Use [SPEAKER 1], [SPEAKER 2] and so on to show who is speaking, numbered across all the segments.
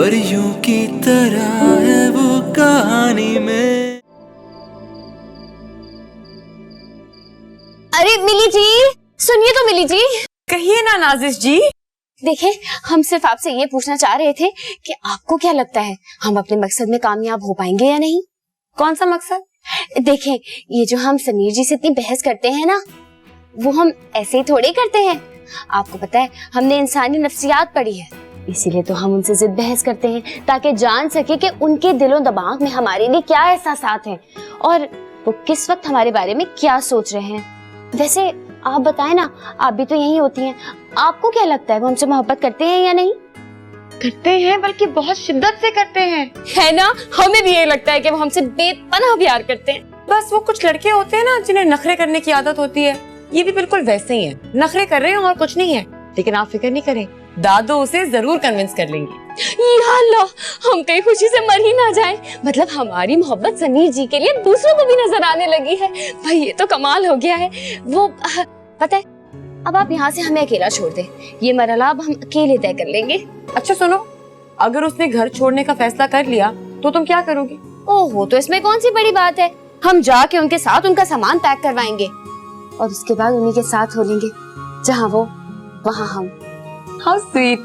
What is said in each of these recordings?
[SPEAKER 1] परियों की तरह है वो कहानी में।
[SPEAKER 2] अरे मिली जी, सुनिए तो मिली जी।
[SPEAKER 3] कहिए ना नाजिश जी।
[SPEAKER 2] देखिए, हम सिर्फ आपसे ये पूछना चाह रहे थे कि आपको क्या लगता है हम अपने मकसद में कामयाब हो पाएंगे या नहीं।
[SPEAKER 3] कौन सा मकसद?
[SPEAKER 2] देखें, ये जो हम समीर जी से इतनी बहस करते हैं ना, वो हम ऐसे ही थोड़े करते हैं। आपको पता है, हमने इंसानी नफ्सियात पढ़ी है, इसीलिए तो हम उनसे जिद बहस करते हैं ताकि जान सके कि उनके दिलो दिमाग में हमारे लिए क्या एहसासात हैं और वो किस वक्त हमारे बारे में क्या सोच रहे हैं। वैसे आप बताएं ना, आप भी तो यही होती हैं, आपको क्या लगता है वो हमसे मोहब्बत करते हैं या नहीं?
[SPEAKER 3] करते हैं, बल्कि बहुत शिद्दत से करते हैं।
[SPEAKER 2] है ना, हमें भी ये लगता है कि वो हमसे बेपनाह प्यार करते हैं।
[SPEAKER 3] बस वो कुछ लड़के होते हैं ना जिन्हें नखरे करने की आदत होती है, ये भी बिल्कुल वैसे ही है। नखरे कर रहे हैं और कुछ नहीं है, लेकिन आप फिक्र नहीं करें, दादू उसे जरूर कन्विंस कर लेंगी।
[SPEAKER 2] या अल्लाह, हम कहीं खुशी से मर ही ना जाएं। मतलब हमारी मोहब्बत समीर जी के लिए दूसरों को भी नजर आने लगी है। भाई ये तो कमाल हो गया है। वो पता है, अब आप यहाँ से हमें अकेला छोड़ दे, ये मरहला अब हम अकेले तय कर लेंगे।
[SPEAKER 3] अच्छा सुनो, अगर उसने घर छोड़ने का फैसला कर लिया तो तुम क्या करोगी?
[SPEAKER 2] ओहो, तो इसमें कौन सी बड़ी बात है, हम जाके उनके साथ उनका सामान पैक करवाएंगे और उसके बाद उन्हीं के साथ हो लेंगे, जहाँ वो वहाँ हम।
[SPEAKER 3] How sweet.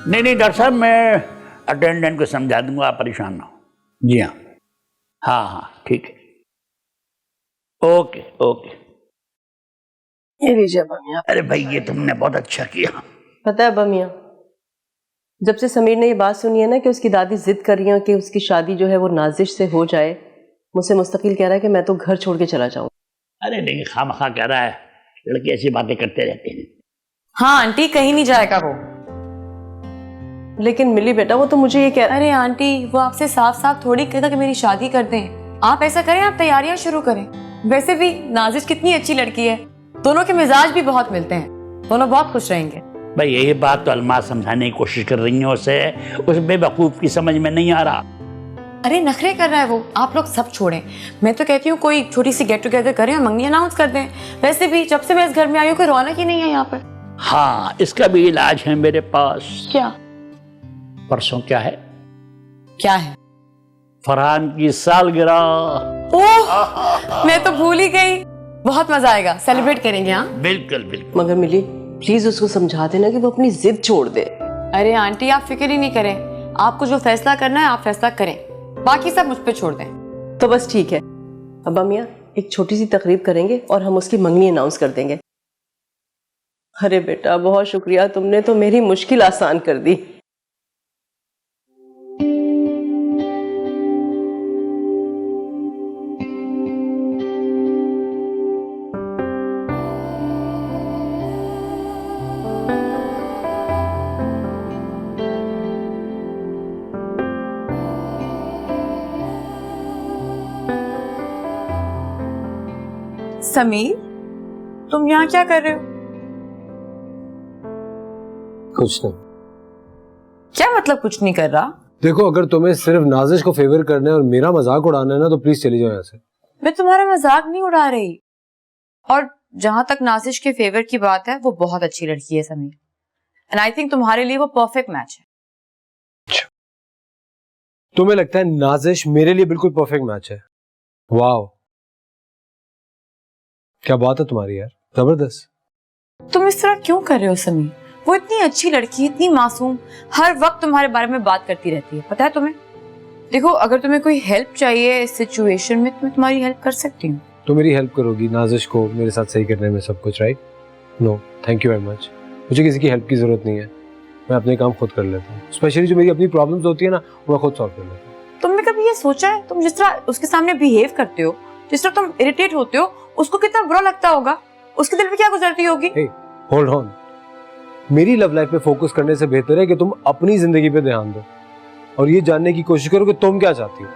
[SPEAKER 4] नहीं डॉक्टर साहब, मैं अटेंडेंट को समझा दूंगा, आप परेशान ना हो। जी हाँ, हाँ ठीक है, ओके ओके।
[SPEAKER 5] ये लीजिए बमिया।
[SPEAKER 4] अरे भाई, ये तुमने बहुत अच्छा किया।
[SPEAKER 5] पता है बमिया, जब से समीर ने ये बात सुनी है ना कि उसकी दादी जिद कर रही है कि उसकी शादी जो है वो नाजिश से हो जाए, मुझसे मुस्तकिल कह रहा है कि मैं तो घर छोड़ के चला जाऊं।
[SPEAKER 4] अरे नहीं, खामखा कह रहा है, लड़के ऐसी बातें करते रहते हैं।
[SPEAKER 3] हाँ आंटी, कहीं नहीं जाएगा वो।
[SPEAKER 5] लेकिन मिली बेटा, वो तो मुझे ये कह।
[SPEAKER 3] अरे आंटी, वो आपसे साफ साफ थोड़ी कहेगा कि मेरी शादी कर दें। आप ऐसा करें, आप तैयारियां शुरू करें। वैसे भी नाजिश कितनी अच्छी लड़की है, दोनों के मिजाज भी बहुत मिलते हैं, दोनों बहुत खुश रहेंगे।
[SPEAKER 4] भाई यही बात तो अलमा समझाने की कोशिश कर रही है उसे, उस बेवकूफ की समझ में नहीं आ रहा।
[SPEAKER 3] अरे नखरे कर रहा है वो, आप लोग सब छोड़ें। मैं तो कहती हूँ कोई छोटी सी गेट टुगेदर करें और मंगनी अनाउंस कर दें। वैसे भी जब से मैं इस घर में आई हूँ कोई रौनक ही नहीं है यहाँ पर।
[SPEAKER 4] हाँ, इसका भी इलाज है मेरे पास।
[SPEAKER 3] क्या?
[SPEAKER 4] परसों क्या है?
[SPEAKER 3] क्या है?
[SPEAKER 4] फरहान की सालगिरह।
[SPEAKER 3] ओह, मैं तो भूल ही गई। बहुत मजा आएगा, सेलिब्रेट करेंगे। हाँ
[SPEAKER 4] बिल्कुल बिल्कुल।
[SPEAKER 5] मगर मिली, प्लीज उसको समझा देना कि वो अपनी जिद छोड़ दे।
[SPEAKER 3] अरे आंटी, आप फिक्र ही नहीं करें, आपको जो फैसला करना है आप फैसला करें, बाकी सब मुझ पे छोड़ दें।
[SPEAKER 5] तो बस ठीक है, अब मियाँ एक छोटी सी तकरीब करेंगे और हम उसकी मंगनी अनाउंस कर देंगे। अरे बेटा, बहुत शुक्रिया, तुमने तो मेरी मुश्किल आसान कर दी।
[SPEAKER 3] समीर, तुम यहाँ क्या कर रहे हो?
[SPEAKER 6] कुछ नहीं।
[SPEAKER 3] क्या मतलब कुछ नहीं कर रहा?
[SPEAKER 6] देखो, अगर तुम्हें सिर्फ नाजिश को फेवर करना है और मेरा मजाक उड़ाना है ना, तो प्लीज चली जाओ यहाँ से।
[SPEAKER 3] मैं तुम्हारा मजाक नहीं उड़ा रही, और जहां तक नाजिश के फेवर की बात है, वो बहुत अच्छी लड़की है समीर, एंड आई थिंक तुम्हारे लिए वो परफेक्ट मैच है।
[SPEAKER 6] तुम्हें लगता है नाजिश मेरे लिए बिल्कुल परफेक्ट मैच है? वाह, क्या बात है तुम्हारी यार, जबरदस्त।
[SPEAKER 3] तुम इस तरह क्यों कर रहे हो समीर? वो इतनी अच्छी लड़की, इतनी मासूम, हर वक्त तुम्हारे बारे में बात करती रहती है, पता है तुम्हें? देखो, अगर तुम्हें कोई हेल्प चाहिए इस सिचुएशन में, तो मैं तुम्हारी हेल्प कर सकती हूँ।
[SPEAKER 6] तो मेरी हेल्प करोगी नाजिश को मेरे साथ सही करने में सब कुछ, right? No, thank you very much, मुझे किसी की हेल्प की जरूरत नहीं है, मैं अपने काम खुद कर लेता हूँ। स्पेशली जो मेरी अपनी प्रॉब्लम्स होती है ना, वो मैं खुद सॉल्व कर लेता हूँ।
[SPEAKER 3] तुमने कभी ये सोचा है, तुम जिस तरह उसके सामने बिहेव करते हो, जिस तरह तुम इरिटेट होते हो, उसको कितना बुरा लगता होगा? उसके दिल पे क्या गुजरती होगी?
[SPEAKER 6] होल्ड ऑन, मेरी लव लाइफ पे फोकस करने से बेहतर है कि तुम अपनी जिंदगी पे ध्यान दो और ये जानने की कोशिश करो कि तुम क्या चाहती हो।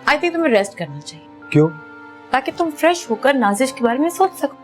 [SPEAKER 3] आई थिंक तुम्हें रेस्ट करना चाहिए।
[SPEAKER 6] क्यों?
[SPEAKER 3] ताकि तुम फ्रेश होकर नाजिश के बारे में सोच सको।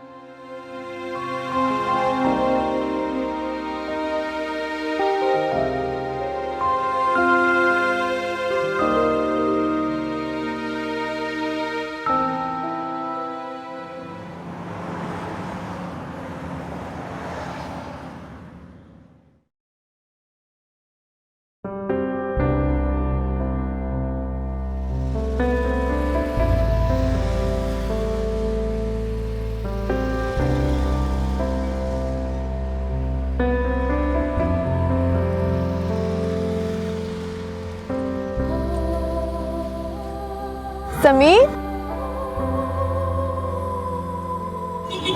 [SPEAKER 3] समीर,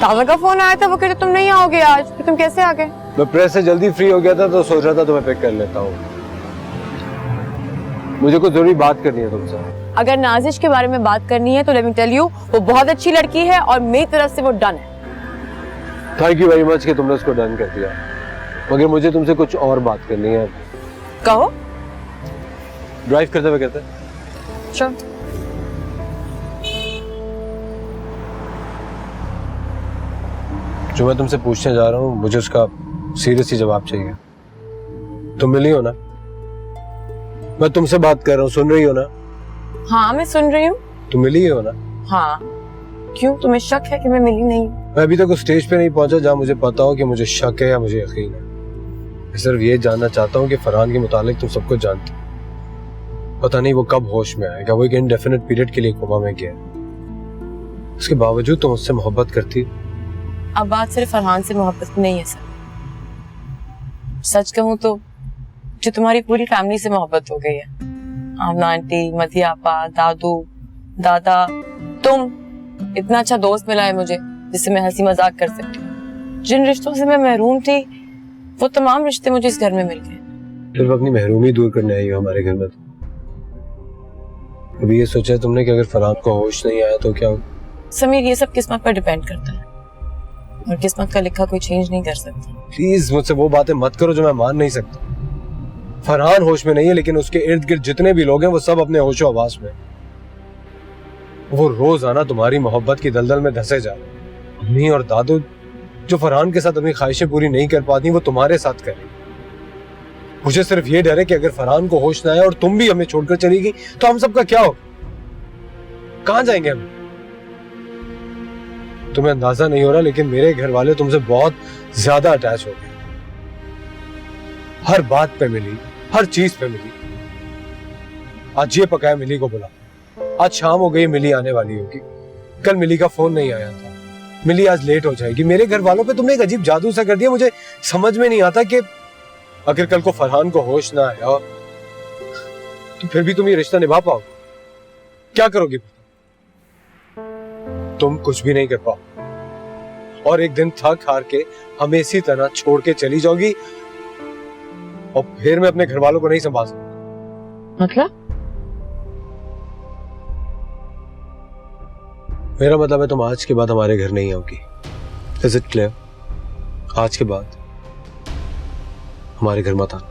[SPEAKER 3] दादा का फोन आया था, वो कहते तुम नहीं आओगे आज, फिर तुम कैसे आ गए?
[SPEAKER 6] मैं प्रेस से जल्दी फ्री हो गया था तो सोच रहा था तुम्हें पिक कर लेता हूँ। मुझे कुछ जरूरी बात करनी है तुमसे।
[SPEAKER 3] अगर नाजिश के बारे में बात करनी है तो लेट मी टेल यू, वो बहुत अच्छी लड़की है और मेरी तरफ से वो डन है।
[SPEAKER 6] थैंक यू वेरी मच कि तुमने उसको डन कर दिया, मगर मुझे तुमसे कुछ और बात करनी है।
[SPEAKER 3] कहो।
[SPEAKER 6] ड्राइव करते हुए कहते
[SPEAKER 3] Sure.
[SPEAKER 6] जो मैं तुमसे पूछने जा रहा हूँ मुझे उसका सीरियसली जवाब चाहिए। तुम मिली हो ना? मैं तुमसे बात कर रहा हूँ, सुन रही हो ना?
[SPEAKER 3] हाँ मैं सुन रही हूँ।
[SPEAKER 6] तुम मिली हो ना?
[SPEAKER 3] हाँ, क्यों तुम्हें शक है कि मैं मिली नहीं?
[SPEAKER 6] मैं अभी तक उस स्टेज पे नहीं पहुंचा जहाँ मुझे पता हो कि मुझे शक है या मुझे यकीन है। मैं सिर्फ ये जानना चाहता हूँ कि फरहान के मुतालिक तुम सब कुछ जानते हो। पता नहीं वो कब होश में आएगा, वो एक इंडेफिनिट पीरियड के लिए कोमा में गया। उसके बावजूद तुम उससे मोहब्बत करती।
[SPEAKER 3] अब बात सिर्फ फरहान से मोहब्बत नहीं है सर, सच कहूँ तो जो तुम्हारी पूरी फैमिली से मोहब्बत हो गई है। आमना आंटी, मधिया आपा, दादू, दादा, तुम, इतना अच्छा दोस्त मिला है मुझे जिससे मैं हंसी मजाक कर सकती हूँ। जिन रिश्तों से मैं महरूम थी वो तमाम रिश्ते मुझे इस घर में मिल गए।
[SPEAKER 6] सिर्फ अपनी महरूमी दूर करने आई हो हमारे घर में। अभी ये सोचा तुमने कि अगर फरहान को होश नहीं आया तो क्या हो?
[SPEAKER 3] समीर, ये सब किस्मत पर डिपेंड करता है और किस्मत का लिखा कोई चेंज नहीं कर सकता।
[SPEAKER 6] प्लीज मुझसे वो बातें मत करो जो मैं मान नहीं सकता। फरहान होश में नहीं है, लेकिन उसके इर्द गिर्द जितने भी लोग हैं वो सब अपने होशो हवास में। वो रोजाना तुम्हारी मोहब्बत की दलदल में धंसे जा रहे हैं। अम्मी और दादू जो फरहान के साथ अपनी ख्वाहिशें पूरी नहीं कर पाती वो तुम्हारे साथ करें। मुझे सिर्फ ये डर है कि अगर फरहान को होश ना आए और तुम भी हमें छोड़कर चली गई तो हम सबका क्या हो? कहां जाएंगे हम? तुम्हें अंदाजा नहीं हो रहा, लेकिन मेरे घर वाले तुमसे बहुत ज्यादा अटैच हो गए। हर बात पे मिली, हर चीज पे मिली। आज ये पकाया मिली को बुला, आज शाम हो गई मिली आने वाली होगी। कल मिली का फोन नहीं आया था, मिली आज लेट हो जाएगी। मेरे घर वालों पे तुमने एक अजीब जादू सा कर दिया। मुझे समझ में नहीं आता कि अगर कल को फरहान को होश ना आया तो फिर भी तुम ये रिश्ता निभा पाओ? क्या करोगी? तुम कुछ भी नहीं कर पाओ और एक दिन थक हार के हमें इसी तरह छोड़ के चली जाओगी और फिर मैं अपने घर वालों को नहीं संभाल सकता।
[SPEAKER 3] मतलब?
[SPEAKER 6] मेरा मतलब है तुम आज के बाद हमारे घर नहीं आओगी। Is it clear? आज के बाद हमारे घर मत आना।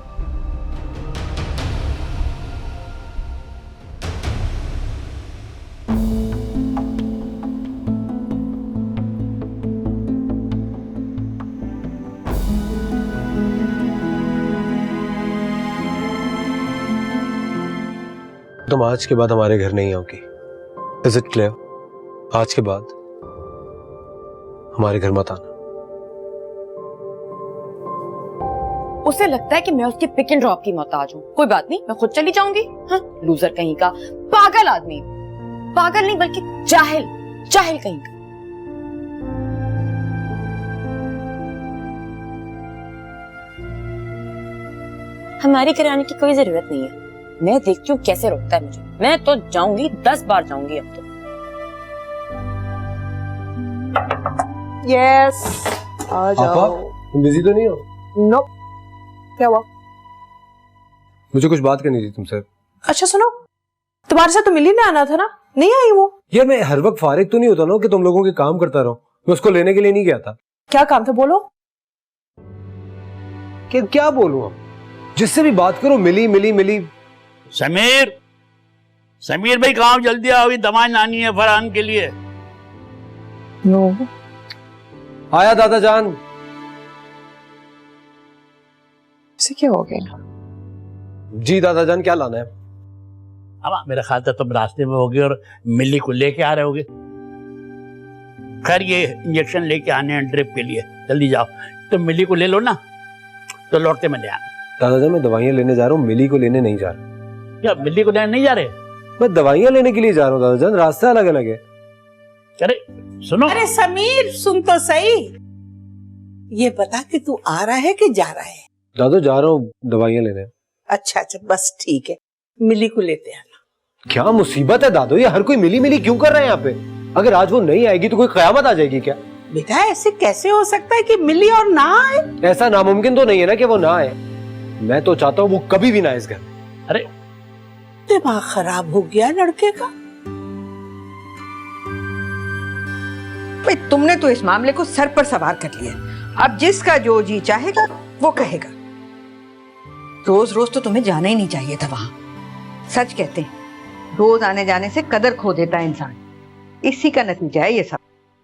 [SPEAKER 6] तुम आज के बाद हमारे घर नहीं आओगी। Is it clear? आज के बाद हमारे घर मत आना।
[SPEAKER 3] उसे लगता है कि मैं उसके पिक एंड ड्रॉप की मोहताज हूँ। कोई बात नहीं, मैं खुद चली जाऊंगी। हाँ, लूजर कहीं का, पागल आदमी, पागल नहीं बल्कि जाहिल, जाहिल कहीं का। हमारे घर आने की कोई जरूरत नहीं है। मैं देखती हूँ कैसे रोकता है मुझे। मैं तो जाऊंगी, 10 बार जाऊंगी अब तो।
[SPEAKER 5] यस, आ जाओ।
[SPEAKER 6] तुम बिजी तो नहीं हो?
[SPEAKER 5] नो, क्या हुआ?
[SPEAKER 6] मुझे कुछ बात करनी थी तुमसे।
[SPEAKER 5] अच्छा सुनो, तुम्हारे साथ तो मिली ने आना था ना, नहीं आई वो?
[SPEAKER 6] यार मैं हर वक्त फारिग तो नहीं होता ना कि तुम लोगों के काम करता रहूं। मैं उसको लेने के लिए नहीं गया था।
[SPEAKER 5] क्या काम था बोलो?
[SPEAKER 6] क्या बोलूं? अब जिससे भी बात करो मिली मिली मिली।
[SPEAKER 4] समीर, समीर भाई कहाँ? जल्दी आओ, अभी दवाई लानी है फरहान के लिए।
[SPEAKER 5] नो।
[SPEAKER 6] आया दादा जान।
[SPEAKER 5] इसे क्या हो गया?
[SPEAKER 6] जी दादा जान, क्या लाना है?
[SPEAKER 4] अब मेरा ख्याल था तुम रास्ते में होगे और मिली को लेके आ रहे होगे। खैर ये इंजेक्शन लेके आने हैं ड्रिप के लिए, जल्दी जाओ। तुम मिली को ले लो ना, तो लौटते मैं ले आना।
[SPEAKER 6] दादा जान मैं दवाइयाँ लेने जा रहा हूँ, मिली को लेने नहीं जा रहा।
[SPEAKER 4] क्या मिली को लेने नहीं जा रहे?
[SPEAKER 6] मैं दवाइयाँ लेने के लिए जा रहा हूँ दादा जान, रास्ता अलग अलग है।
[SPEAKER 4] अरे सुनो।
[SPEAKER 7] अरे समीर सुन तो सही, ये बता कि तू आ रहा है कि जा रहा है?
[SPEAKER 6] दादा जा रहा हूँ दवाइयाँ लेने।
[SPEAKER 7] अच्छा अच्छा, बस ठीक है, मिली को लेते आना।
[SPEAKER 6] क्या मुसीबत है दादो, ये हर कोई मिली मिली क्यों कर रहा है यहाँ पे? अगर आज वो नहीं आएगी तो कोई कयामत आ जाएगी क्या?
[SPEAKER 7] बेटा ऐसे कैसे हो सकता है कि मिली और ना आए?
[SPEAKER 6] ऐसा नामुमकिन तो नहीं है ना कि वो ना आए। मैं तो चाहता हूँ वो कभी भी ना आए इस घर में।
[SPEAKER 4] अरे
[SPEAKER 7] दिमाग खराब हो गया लड़के का।
[SPEAKER 8] भाई तुमने तो इस मामले को सर पर सवार कर लिया। अब जिसका जो जी चाहेगा वो कहेगा। रोज रोज तो तुम्हें जाना ही नहीं चाहिए था वहां। सच कहते हैं रोज आने जाने से कदर खो देता है इंसान। इसी का नतीजा है ये सब।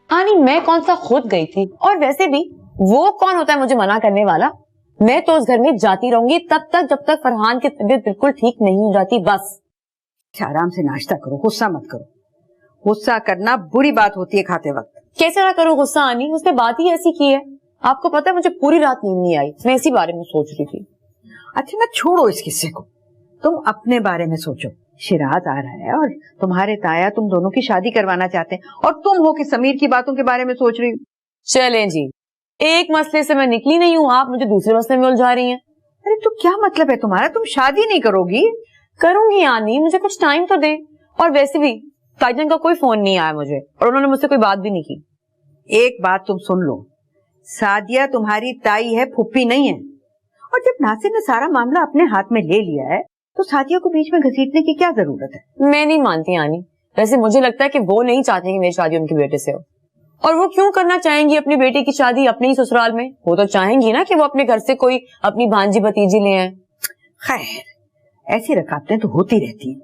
[SPEAKER 3] आनी मैं कौन सा खुद गई थी, और वैसे भी वो कौन होता है मुझे मना करने वाला? मैं तो उस घर में जाती रहूंगी तब तक जब तक फरहान की तबीयत बिल्कुल ठीक नहीं हो जाती, बस।
[SPEAKER 8] आराम से नाश्ता करो, गुस्सा मत करो। गुस्सा करना बुरी बात होती है खाते वक्त।
[SPEAKER 3] कैसे ना करूँ गुस्सा आनी, उसने बात ही ऐसी की है। आपको पता है मुझे पूरी रात नींद नहीं आई, मैं इसी बारे में सोच रही थी।
[SPEAKER 8] अच्छा ना छोड़ो इस किस्से को, तुम अपने बारे में सोचो। शिराज आ रहा है और तुम्हारे ताया तुम दोनों की शादी करवाना चाहते हैं, और तुम हो कि समीर की बातों के बारे में सोच रही हो।
[SPEAKER 3] चलें जी, एक मसले से मैं निकली नहीं हूँ, आप मुझे दूसरे मसले में उलझा रही हैं।
[SPEAKER 8] अरे तो क्या मतलब है तुम्हारा? तुम शादी नहीं करोगी?
[SPEAKER 3] करूंगी आनी, मुझे कुछ टाइम तो दे। और वैसे भी ताईजान का कोई फोन नहीं आया मुझे, और उन्होंने मुझसे कोई बात भी नहीं की।
[SPEAKER 8] एक बात तुम सुन लो, सादिया तुम्हारी ताई है, फुप्पी नहीं है। और जब नासिर ने सारा मामला अपने हाथ में ले लिया है तो सादिया को बीच में घसीटने की क्या जरूरत है?
[SPEAKER 3] मैं नहीं मानती आनी। वैसे मुझे लगता है कि वो नहीं चाहती कि मेरी शादी उनके बेटे से हो। और वो क्यों करना चाहेंगी अपनी बेटी की शादी अपने ही ससुराल में? वो तो चाहेंगी ना कि वो अपने घर से कोई अपनी भांजी भतीजी ले आए।
[SPEAKER 8] खैर ऐसी रकाबतें तो होती रहती हैं,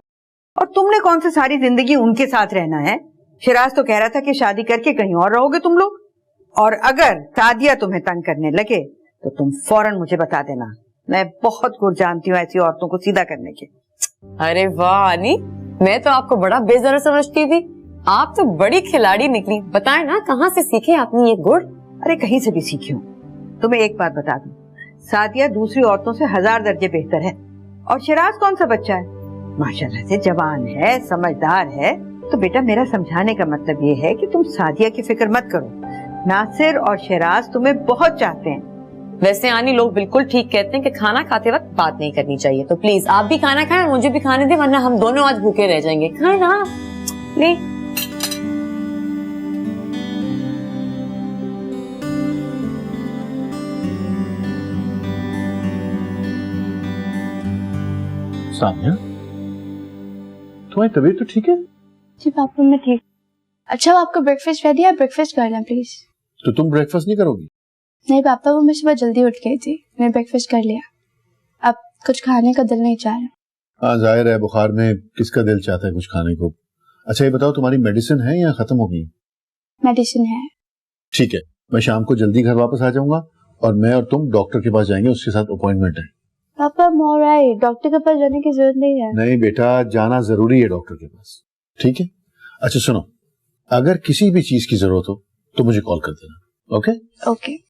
[SPEAKER 8] और तुमने कौन से सारी जिंदगी उनके साथ रहना है? शिराज तो कह रहा था कि शादी करके कहीं और रहोगे तुम लोग। और अगर सादिया तुम्हें तंग करने लगे तो तुम फौरन मुझे बता देना। मैं बहुत गुर जानती हूँ ऐसी औरतों को सीधा करने के।
[SPEAKER 3] अरे वाह आनी, मैं तो आपको बड़ा बेजरा समझती थी। आप तो बड़ी खिलाड़ी निकली। बताएं ना कहाँ से सीखे आपने ये गुड़?
[SPEAKER 8] अरे कहीं से भी सीखी हूँ। तुम्हें एक बात बता दूं, सादिया दूसरी औरतों से 1000 दर्जे बेहतर है। और शिराज कौन सा बच्चा है, माशाल्लाह से जवान है, समझदार है। तो बेटा मेरा समझाने का मतलब ये है कि तुम सादिया की फिक्र मत करो। नासिर और शिराज तुम्हें बहुत चाहते हैं।
[SPEAKER 3] वैसे आनी लोग बिल्कुल ठीक कहते हैं कि खाना खाते वक्त बात नहीं करनी चाहिए। तो प्लीज आप भी खाना खाएं, मुझे भी खाने दें, वरना हम दोनों आज भूखे रह जाएंगे। खाए ना, ले।
[SPEAKER 9] सानिया, तुम्हारी तबीयत तो ठीक है?
[SPEAKER 2] जी पापा मैं ठीक। अच्छा वो आपको ब्रेकफास्ट रेडी है, ब्रेकफास्ट कर लें प्लीज।
[SPEAKER 9] तो तुम ब्रेकफास्ट नहीं करोगी?
[SPEAKER 2] नहीं पापा, वो मैं सुबह जल्दी उठ गई थी, मैं ब्रेकफास्ट कर लिया। अब कुछ खाने का दिल नहीं चाह रहा।
[SPEAKER 9] हाँ जाहिर है, बुखार में किसका दिल चाहता है कुछ खाने को। अच्छा ये बताओ तुम्हारी मेडिसिन है या खत्म हो गई?
[SPEAKER 2] मेडिसिन है।
[SPEAKER 9] ठीक है, मैं शाम को जल्दी घर वापस आ जाऊंगा और मैं और तुम डॉक्टर के पास जाएंगे, उसके साथ अपॉइंटमेंट है।
[SPEAKER 2] पापा मोराई डॉक्टर के पास जाने की जरूरत नहीं है।
[SPEAKER 9] नहीं बेटा, जाना जरूरी है डॉक्टर के पास, ठीक है? अच्छा सुनो, अगर किसी भी चीज की जरूरत हो तो मुझे कॉल कर देना। Okay
[SPEAKER 2] okay.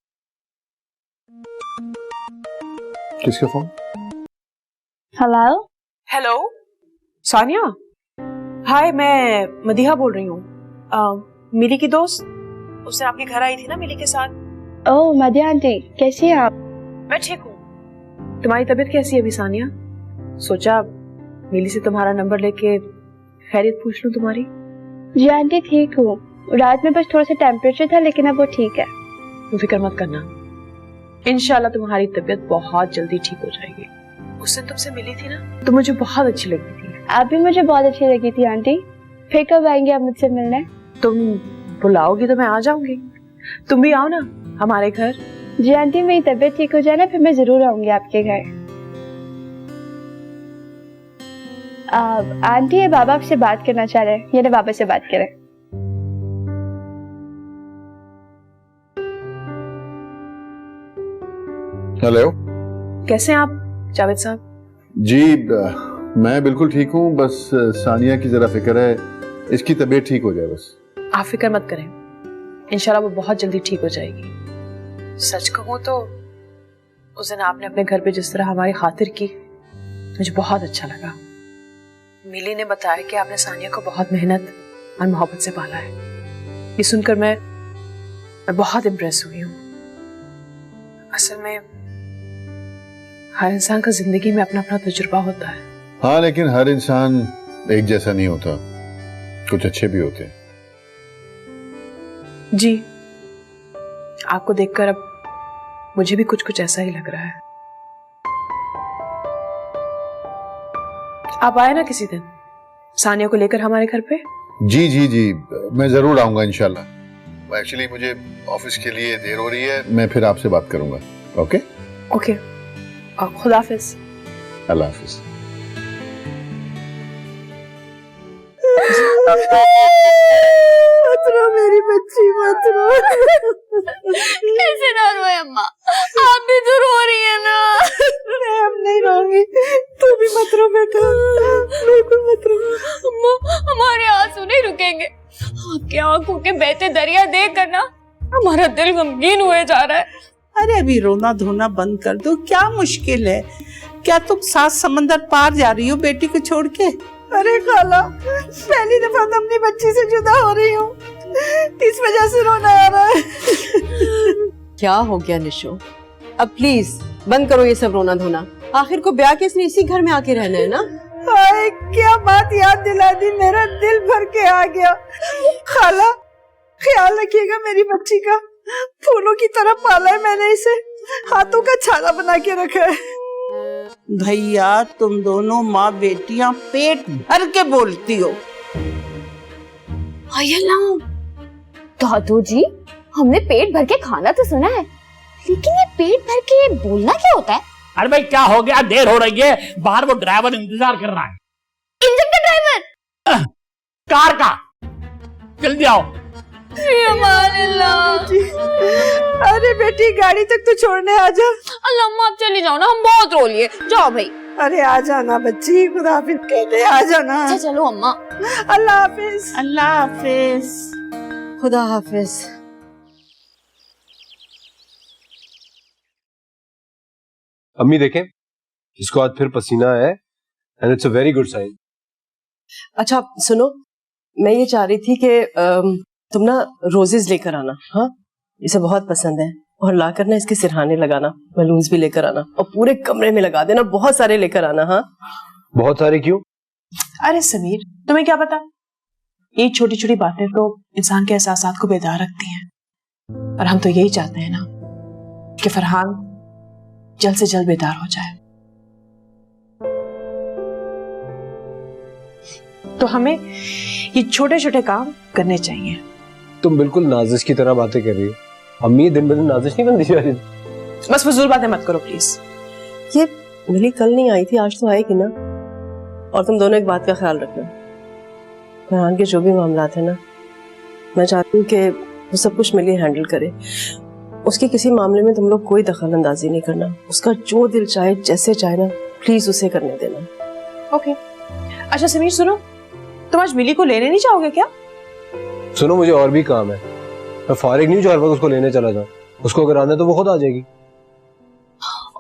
[SPEAKER 9] किसका फोन?
[SPEAKER 2] हेलो
[SPEAKER 10] हेलो सानिया, हाय मैं मदीहा बोल रही हूँ, मिली की दोस्त। उस दिन आपके घर आई थी ना मिली के साथ।
[SPEAKER 2] ओह मदिया आंटी, कैसी हैं आप?
[SPEAKER 10] मैं ठीक हूँ। तुम्हारी तबीयत कैसी है अभी सानिया? सोचा मिली से तुम्हारा नंबर लेके खैरियत पूछ लूँ तुम्हारी।
[SPEAKER 2] जी आंटी ठीक हूँ, रात में बस थोड़ा सा टेम्परेचर था, लेकिन अब वो ठीक है।
[SPEAKER 10] तुम फिक्र मत करना, इंशाल्लाह तुम्हारी तबीयत बहुत जल्दी ठीक हो जाएगी। उस दिन तुमसे मिली थी ना तो मुझे बहुत अच्छी लगी थी।
[SPEAKER 2] आप भी मुझे बहुत अच्छी लगी थी आंटी। फिर कब आएंगे आप मुझसे मिलने?
[SPEAKER 10] तुम बुलाओगी तो मैं आ जाऊंगी। तुम भी आओ ना हमारे घर।
[SPEAKER 2] जी आंटी, मेरी तबीयत ठीक हो जाए ना फिर मैं जरूर आऊंगी आपके घर। आंटी ये बाबा आपसे बात करना चाह रहे हैं, ये ना बाबा से बात करें।
[SPEAKER 9] हेलो,
[SPEAKER 10] कैसे हैं आप जावेद साहब?
[SPEAKER 9] जी मैं बिल्कुल ठीक हूँ, बस सानिया की जरा फिक्र है, इसकी तबीयत ठीक हो जाए बस।
[SPEAKER 10] आप फिक्र मत करें, इंशाल्लाह वो बहुत जल्दी ठीक हो जाएगी। सच कहूँ तो उस दिन आपने अपने घर पे जिस तरह हमारी खातिर की, मुझे बहुत अच्छा लगा। मिली ने बताया कि आपने सानिया को बहुत मेहनत और मोहब्बत से पाला है। ये सुनकर मैं बहुत इम्प्रेस हुई हूँ। असल में हर इंसान का जिंदगी में अपना अपना तजुर्बा होता है।
[SPEAKER 9] हाँ लेकिन हर इंसान एक जैसा नहीं होता, कुछ अच्छे भी होते हैं।
[SPEAKER 10] जी, आपको देखकर अब मुझे भी कुछ कुछ ऐसा ही लग रहा है। आप आए ना किसी दिन सानिया को लेकर हमारे घर पे?
[SPEAKER 9] जी जी जी, मैं जरूर आऊंगा इंशाल्लाह। एक्चुअली मुझे ऑफिस के लिए देर हो रही है, मैं फिर आपसे बात करूंगा। ओके
[SPEAKER 10] ओके, खुदा हाफिज।
[SPEAKER 9] अल्लाह हाफिज।
[SPEAKER 7] मत रो मेरी बच्ची, मत रो।
[SPEAKER 2] कैसे ना रोए अम्मा, आप भी तो रो रही है ना।
[SPEAKER 7] मैं अब नहीं रोऊंगी, तू भी मत रो बेटा, बिल्कुल मत रो।
[SPEAKER 2] अम्मा, हमारे आंसू नहीं रुकेंगे। आपके आंखों के बहते दरिया देख कर ना हमारा दिल गमगीन हुए जा रहा है।
[SPEAKER 7] अरे अभी रोना धोना बंद कर दो, क्या मुश्किल है? क्या तुम 7 समंदर पार जा रही हो बेटी को छोड़ के? अरे खाला, पहली दफा तो अपनी बच्ची से जुदा हो रही हूँ, इस वजह से रोना आ रहा है।
[SPEAKER 5] क्या हो गया निशो? अब प्लीज बंद करो ये सब रोना धोना। आखिर को ब्याह के इसने इसी घर में आके रहना है ना।
[SPEAKER 7] हाय, क्या बात याद दिला दी, मेरा दिल भर के आ गया। खाला, ख्याल रखिएगा मेरी बच्ची का, फूलों की तरह पाला है मैंने इसे, हाथों का छाला बना के रखा है। भैया, तुम दोनों माँ बेटियां पेट भर के बोलती हो।
[SPEAKER 2] दादू जी, हमने पेट भर के खाना तो सुना है, लेकिन ये पेट भर के बोलना क्या होता है?
[SPEAKER 4] अरे भाई क्या हो गया, देर हो रही है, बाहर वो ड्राइवर इंतजार कर रहा है।
[SPEAKER 2] इंजन का ड्राइवर?
[SPEAKER 4] कार का, जल्दी आओ।
[SPEAKER 7] अरे बेटी, गाड़ी तक तो छोड़ने आ जा।
[SPEAKER 2] अल्लाह अम्मा, आप चली जाओ ना, हम बहुत रो लिए। जाओ भाई।
[SPEAKER 7] अरे आ जाना बच्ची, खुदा हाफिज कहते आ जाना।
[SPEAKER 2] अच्छा चलो अम्मा।
[SPEAKER 7] अल्लाह हाफिज। अल्लाह हाफिज।
[SPEAKER 5] खुदा हाफिज।
[SPEAKER 6] अम्मी देखें, इसको आज फिर पसीना है and it's a very good sign.
[SPEAKER 5] अच्छा सुनो, मैं ये चाह रही थी कि तुम ना रोजेस लेकर आना। हाँ, इसे बहुत पसंद है, और लाकर ना इसके सिरहाने लगाना, बलून्स भी लेकर आना और पूरे कमरे में लगा देना, बहुत सारे लेकर आना। हाँ,
[SPEAKER 6] बहुत सारे क्यों?
[SPEAKER 10] अरे समीर, तुम्हें क्या पता, ये छोटी छोटी बातें तो इंसान के एहसासात को बेदार रखती हैं, और हम तो यही चाहते हैं ना कि फरहान जल्द से जल्द बेदार हो जाए। तो हमें ये छोटे छोटे काम करने चाहिए।
[SPEAKER 6] तुम बिल्कुल नाजिश की तरह बातें कर रही हो। अम्मी दिन ब दिन नाजिश नहीं बनती जा रही।
[SPEAKER 10] बस फजूल बातें मत करो प्लीज।
[SPEAKER 5] ये मिली कल नहीं आई थी, आज तो आएगी ना। और तुम दोनों एक बात का ख्याल रखना, फरहान के जो भी मामला है ना, मैं चाहती हूँ कि वो सब कुछ मिली हैंडल करे। उसके किसी मामले में तुम लोग कोई दखल अंदाजी नहीं करना, उसका जो दिल चाहे जैसे चाहे ना, प्लीज उसे करने देना।
[SPEAKER 10] ओके। अच्छा समीर सुनो, तुम आज मिली को लेने नहीं जाओगे क्या?
[SPEAKER 6] सुनो, मुझे और भी काम है, मैं फारिग नहीं हूँ जो हर वक्त उसको लेने चला जाऊँ। उसको अगर आना है तो वो खुद आ जाएगी।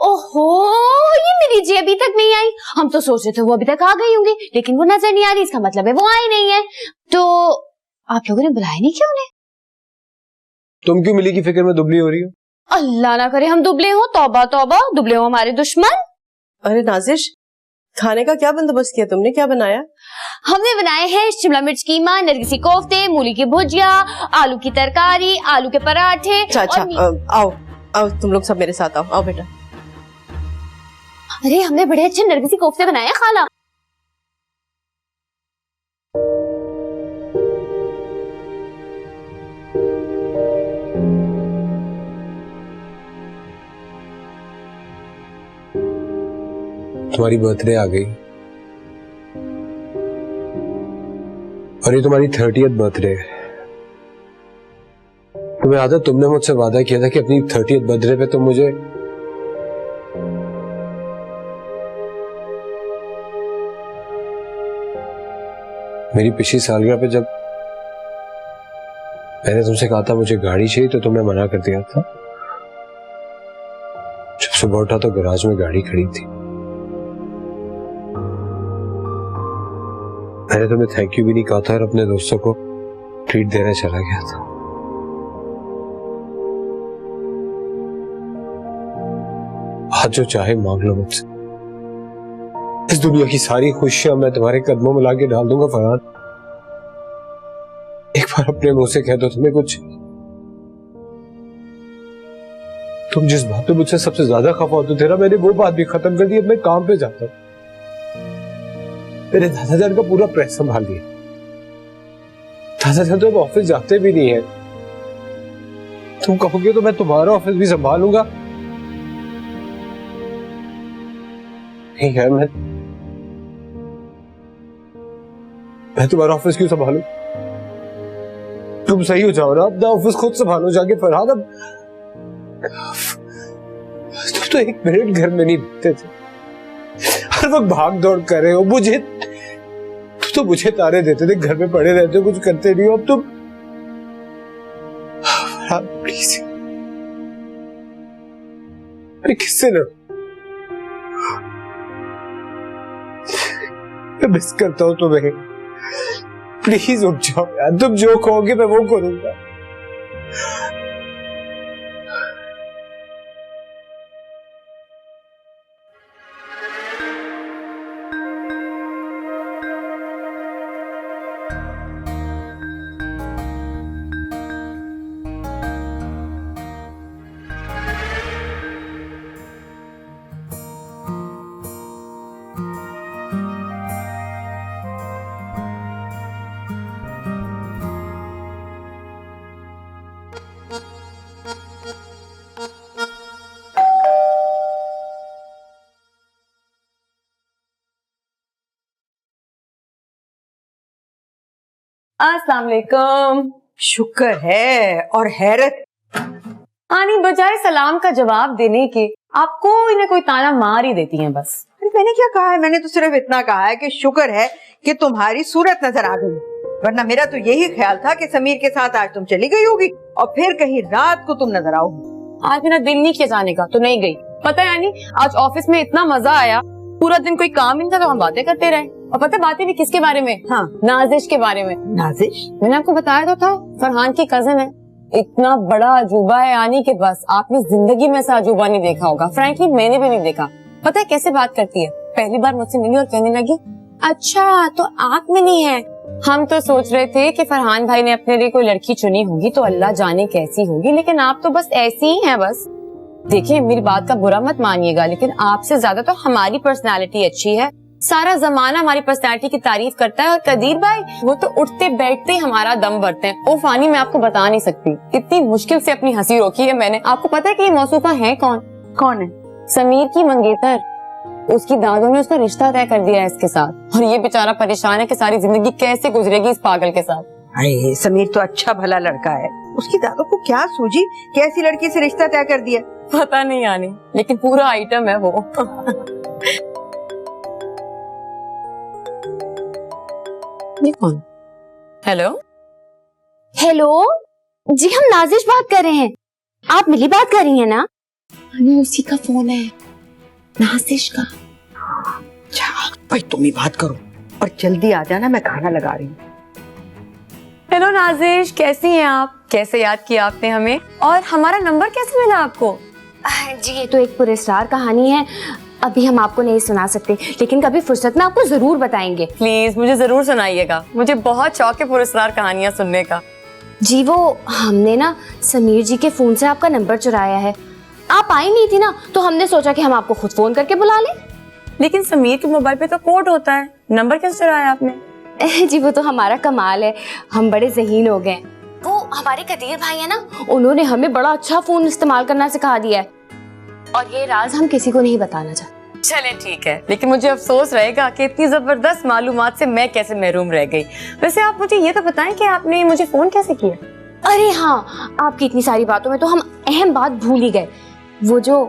[SPEAKER 2] ओहो, ये मेरी जी अभी तक नहीं आई। हम तो सोच रहे थे वो अभी तक आ गई होंगी, लेकिन वो नजर नहीं आ रही, इसका मतलब है वो आई नहीं है। तो आप लोगों ने बुलाया नहीं क्यों उन्हें?
[SPEAKER 6] तुम क्यों मिली की फिक्र में दुबली हो रही हो?
[SPEAKER 2] अल्लाह ना करे हम दुबले हो, तौबा तौबा, दुबले हो हमारे दुश्मन।
[SPEAKER 5] अरे नाजिश, खाने का क्या बंदोबस्त किया तुमने? क्या बनाया?
[SPEAKER 2] हमने बनाए हैं शिमला मिर्च कीमा, नरगिसी कोफ्ते, मूली की भुजिया, आलू की तरकारी, आलू के पराठे।
[SPEAKER 5] अच्छा, आओ आओ, तुम लोग सब मेरे साथ आओ। आओ बेटा।
[SPEAKER 2] अरे हमने बड़े अच्छे नरगिसी कोफ्ते बनाए हैं खाला।
[SPEAKER 6] तुम्हारी बर्थडे आ गई और ये तुम्हारी 30th बर्थडे है। तुम्हें याद है, तुमने मुझसे वादा किया था कि अपनी 30th बर्थडे पे तुम मुझे मेरी पिछली सालगिरह पे जब मैंने तुमसे कहा था मुझे गाड़ी चाहिए तो तुमने मना कर दिया था। जब सुबह उठा तो गैराज में गाड़ी खड़ी थी। मैंने तुम्हें थैंक यू भी नहीं कहा था और अपने दोस्तों को ट्रीट देने चला गया था। आज जो चाहे मांग लो मुझसे, इस दुनिया की सारी खुशियां मैं तुम्हारे कदमों में लाके डाल दूंगा फरहान। एक बार अपने मुंह से कह दो तुम्हें कुछ। तुम जिस बात पे मुझसे सबसे ज्यादा खफा होते थे ना, मैंने वो बात भी खत्म कर दी। अब मैं काम पे जाता हूँ, मेरे दादा जान का पूरा प्रेस संभाल लिया। दादा जान तो अब ऑफिस जाते भी नहीं है। तुम कहोगे तो मैं तुम्हारा ऑफिस भी संभालूंगा। नहीं यार, मैं तुम्हारा ऑफिस क्यों संभालू? तुम सही हो जाओ ना, अपना ऑफिस खुद संभालो जाके फरहान। अब तुम तो एक मिनट घर में नहीं बैठते थे, हर वक्त भाग दौड़ कर रहे हो। तुम तो मुझे तारे देते थे, घर में पड़े रहते हो, कुछ करते नहीं हो। अब तुम प्लीज, मैं किससे लड़ूं? मैं मिस करता हूं तुम्हें। प्लीज उठ जाओ यार, तुम जो कहोगे मैं वो करूंगा।
[SPEAKER 3] अस्सलाम वालेकुम।
[SPEAKER 8] शुक्र है और हैरत।
[SPEAKER 3] आनी बजाय सलाम का जवाब देने के आप कोई ना कोई ताना मार ही देती हैं बस।
[SPEAKER 8] मैंने क्या कहा है? मैंने तो सिर्फ इतना कहा है कि शुक्र है कि तुम्हारी सूरत नजर आ गई, वरना मेरा तो यही ख्याल था कि समीर के साथ आज तुम चली गई होगी और फिर कहीं रात को तुम नजर आओगी।
[SPEAKER 3] आज मेरा दिल नहीं किया जाने का, तो नहीं गई। पता है यानी आज ऑफिस में इतना मजा आया, पूरा दिन कोई काम नहीं था तो हम बातें करते रहे। और पता है बातें भी किसके बारे में?
[SPEAKER 8] हाँ,
[SPEAKER 3] नाजिश के बारे में।
[SPEAKER 8] नाजिश?
[SPEAKER 3] मैंने आपको बताया तो था, फरहान की कजन है। इतना बड़ा अजूबा है यानी कि बस आपने जिंदगी में ऐसा अजूबा नहीं देखा होगा। फ्रैंकली मैंने भी नहीं देखा। पता है कैसे बात करती है? पहली बार मुझसे मिली और कहने लगी, अच्छा तो आप में नहीं है। हम तो सोच रहे थे कि फरहान भाई ने अपने लिए कोई लड़की चुनी होगी तो अल्लाह जाने कैसी होगी, लेकिन आप तो बस ऐसी ही हैं बस। देखिए मेरी बात का बुरा मत मानिएगा, लेकिन आपसे ज्यादा तो हमारी पर्सनालिटी अच्छी है। सारा जमाना हमारी पर्सनालिटी की तारीफ करता है और कदीर भाई वो तो उठते बैठते ही हमारा दम भरते हैं। ओ फानी, मैं आपको बता नहीं सकती, इतनी मुश्किल से अपनी हंसी रोकी है मैंने। आपको पता है कि ये मौसूफा है कौन?
[SPEAKER 8] कौन है?
[SPEAKER 3] समीर की मंगेतर। उसकी दादों ने उसका रिश्ता तय कर दिया है इसके साथ, और ये बेचारा परेशान है कि सारी जिंदगी कैसे गुजरेगी इस पागल के साथ।
[SPEAKER 8] अरे समीर तो अच्छा भला लड़का है, उसकी दादों को क्या सूझी कि ऐसी लड़की से रिश्ता तय कर दिया?
[SPEAKER 3] पता नहीं आनी, लेकिन पूरा आइटम है वो। ये कौन? हेलो
[SPEAKER 2] हेलो जी, हम नाजिश बात कर रहे हैं। आप मिली बात कर रही हैं ना?
[SPEAKER 3] उसी का फोन है, नाजिश का।
[SPEAKER 8] भाई तुम ही बात करो और जल्दी आ जाना, मैं खाना लगा रही हूँ।
[SPEAKER 3] हेलो नाजिश, कैसी हैं आप? कैसे याद किया आपने हमें, और हमारा नंबर कैसे मिला आपको?
[SPEAKER 2] जी ये तो एक पुरस्कार कहानी है, अभी हम आपको नहीं सुना सकते, लेकिन कभी फुर्सत में आपको जरूर बताएंगे।
[SPEAKER 3] प्लीज मुझे जरूर सुनाइएगा, मुझे बहुत शौक है पुरस्कार कहानियां सुनने का।
[SPEAKER 2] जी वो हमने ना समीर जी के फोन से आपका नंबर चुराया है। आप आई नहीं थी ना, तो हमने सोचा कि हम आपको खुद फोन करके बुला लें।
[SPEAKER 3] लेकिन समीर के मोबाइल पे तो कोड होता है, नंबर कैसे चुराया आपने?
[SPEAKER 2] जी वो तो हमारा कमाल है, हम बड़े ज़हीन हो गए। वो हमारे कदीर भाई है ना, उन्होंने हमें बड़ा अच्छा फोन इस्तेमाल करना सिखा दिया है, और ये राज हम किसी को नहीं बताना चाहते।
[SPEAKER 3] चले ठीक है, लेकिन मुझे अफसोस रहेगा कि इतनी जबरदस्त मालूमात से मैं कैसे महरूम रह गई। वैसे आप मुझे ये तो बताएं कि आपने मुझे फोन कैसे किया?
[SPEAKER 2] अरे हाँ, आपकी इतनी सारी बातों में तो हम अहम बात भूल ही गए। वो जो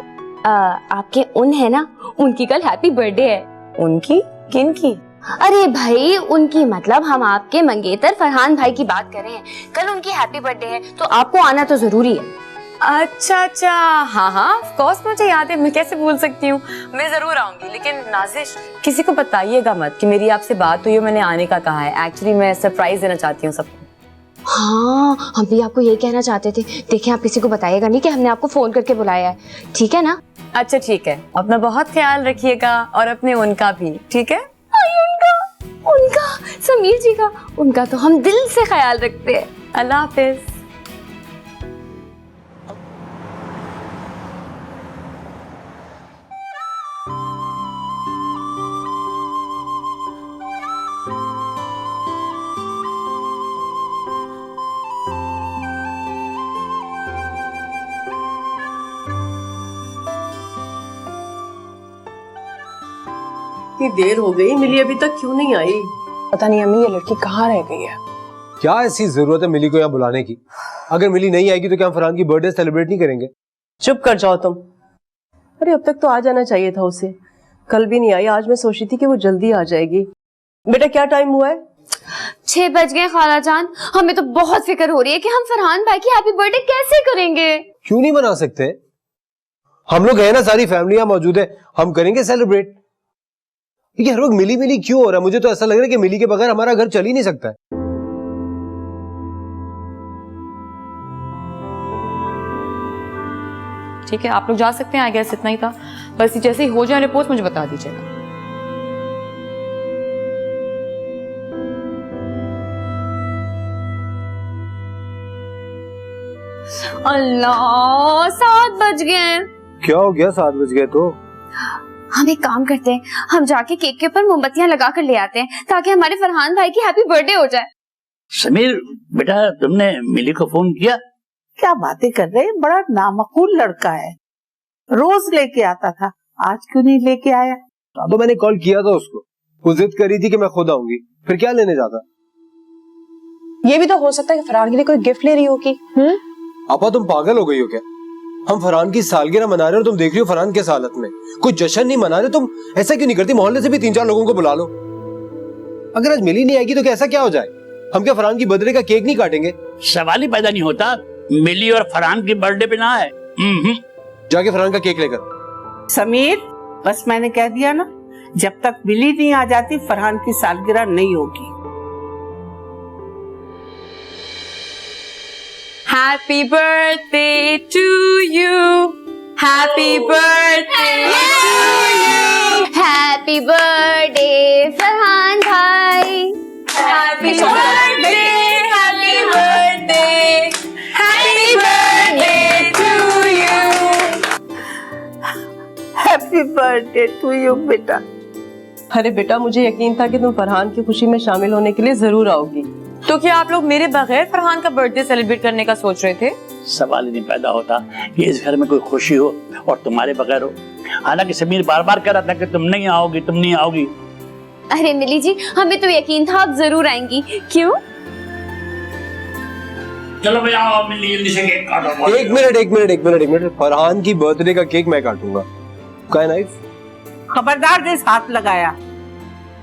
[SPEAKER 2] आपके उन है ना, उनकी कल हैप्पी बर्थडे है।
[SPEAKER 3] उनकी? किन की?
[SPEAKER 2] अरे भाई उनकी, मतलब हम आपके मंगेतर फरहान भाई की बात कर रहे हैं। कल उनकी हैप्पी बर्थडे है, तो आपको आना तो जरूरी है।
[SPEAKER 3] अच्छा, हाँ हाँ ऑफ कोर्स मुझे याद है, मैं कैसे भूल सकती हूँ, मैं जरूर आऊंगी। लेकिन नाजिश किसी को बताइएगा मत कि मेरी आपसे बात हुई है, मैंने आने का कहा है। एक्चुअली मैं सरप्राइज देना चाहती हूँ सबको।
[SPEAKER 2] हाँ, हम भी आपको यही कहना चाहते थे। देखिए, आप किसी को बताइएगा नहीं कि हमने आपको फोन करके बुलाया है, ठीक है ना?
[SPEAKER 3] अच्छा ठीक है, अपना बहुत ख्याल रखिएगा और अपने उनका भी, ठीक है?
[SPEAKER 2] उनका समीर जी का, उनका तो हम दिल से ख्याल रखते हैं।
[SPEAKER 3] अल्लाह हाफिज।
[SPEAKER 5] इतनी देर हो गई, मिली अभी तक क्यों नहीं आई?
[SPEAKER 10] पता नहीं अम्मी, ये लड़की कहाँ रह गई है।
[SPEAKER 6] क्या ऐसी जरूरत है मिली को यहाँ बुलाने की? अगर मिली नहीं आएगी तो क्या हम फरहान की बर्थडे सेलिब्रेट नहीं करेंगे?
[SPEAKER 5] चुप कर जाओ तुम। अरे अब तक तो आ जाना चाहिए था उसे, कल भी नहीं आई। आज मैं सोची थी कि वो जल्दी आ जाएगी। बेटा क्या टाइम हुआ है?
[SPEAKER 2] 6 बज गए खाला जान। हमें तो बहुत फिक्र हो रही है कि हम फरहान भाई की हैप्पी बर्थडे कैसे करेंगे।
[SPEAKER 6] क्यों नहीं मना सकते? हम लोग हैं ना, सारी फैमिलियां मौजूद है, हम करेंगे सेलिब्रेट। ये हर वक्त मिली मिली क्यों हो रहा है? मुझे तो ऐसा लग रहा है कि मिली के बगैर हमारा घर चल ही नहीं सकता है।
[SPEAKER 3] ठीक है, आप लोग जा सकते हैं, आई गेस इतना ही था। बस जैसे ही हो जाए रिपोर्ट मुझे बता दीजिएगा।
[SPEAKER 2] अल्लाह, 7 बज गए।
[SPEAKER 6] क्या हो गया? 7 बज गए तो?
[SPEAKER 2] हम एक काम करते हैं, हम जाके केक के ऊपर मोमबत्तियां लगा कर ले आते हैं ताकि हमारे फरहान भाई की हैप्पी बर्थडे हो जाए।
[SPEAKER 4] समीर बेटा, तुमने मिली को फोन किया?
[SPEAKER 7] क्या बातें कर रहे हैं, बड़ा नामकूल लड़का है, रोज लेके आता था, आज क्यों नहीं लेके आया?
[SPEAKER 6] तो मैंने कॉल किया था उसको, वो जिद कर रही थी कि मैं खुद आऊंगी, फिर क्या लेने जाता?
[SPEAKER 10] ये भी तो हो सकता है कि फरहान के लिए कोई गिफ्ट ले रही होगी।
[SPEAKER 6] आपा तुम पागल हो गई हो क्या? हम फरहान की सालगिरह मना रहे हैं और तुम देख रही हो फरहान किस हालत में। कोई जश्न नहीं मना रहे तुम? ऐसा क्यों नहीं करती, मोहल्ले से भी 3-4 लोगों को बुला लो। अगर आज मिली नहीं आएगी तो कैसा क्या हो जाए? हम क्या फरहान की बर्थडे का केक नहीं काटेंगे?
[SPEAKER 4] सवाल ही पैदा नहीं होता, मिली और फरहान की बर्थडे पे ना है।
[SPEAKER 6] जाके फरहान का केक लेकर।
[SPEAKER 7] समीर, बस मैंने कह दिया ना, जब तक मिली नहीं आ जाती फरहान की सालगिरह नहीं होगी।
[SPEAKER 3] Happy birthday to you. Happy birthday to you.
[SPEAKER 2] Happy birthday Farhan भाई।
[SPEAKER 3] Happy birthday, happy birthday, happy birthday to you.
[SPEAKER 7] Happy birthday to you बेटा।
[SPEAKER 5] अरे बेटा, मुझे यकीन था कि तुम फरहान की खुशी में शामिल होने के लिए जरूर आओगी।
[SPEAKER 3] तो क्या आप लोग मेरे बगैर फरहान का बर्थडे सेलिब्रेट करने का सोच रहे थे?
[SPEAKER 4] सवाल ही नहीं पैदा होता कि इस घर में कोई खुशी हो और तुम्हारे बगैर हो। हालांकि समीर बार बार कह रहा था कि तुम नहीं आओगी, तुम नहीं आओगी।
[SPEAKER 2] अरे मिली जी, हमें तो यकीन था आप जरूर आएंगी। क्यों?
[SPEAKER 4] चलो भैया आओ, मिली जल्दी से केक काटो।
[SPEAKER 6] एक मिनट, फरहान की बर्थडे का केक मैं काटूंगा। क्या नाइफ?
[SPEAKER 7] खबरदार जिस हाथ लगाया।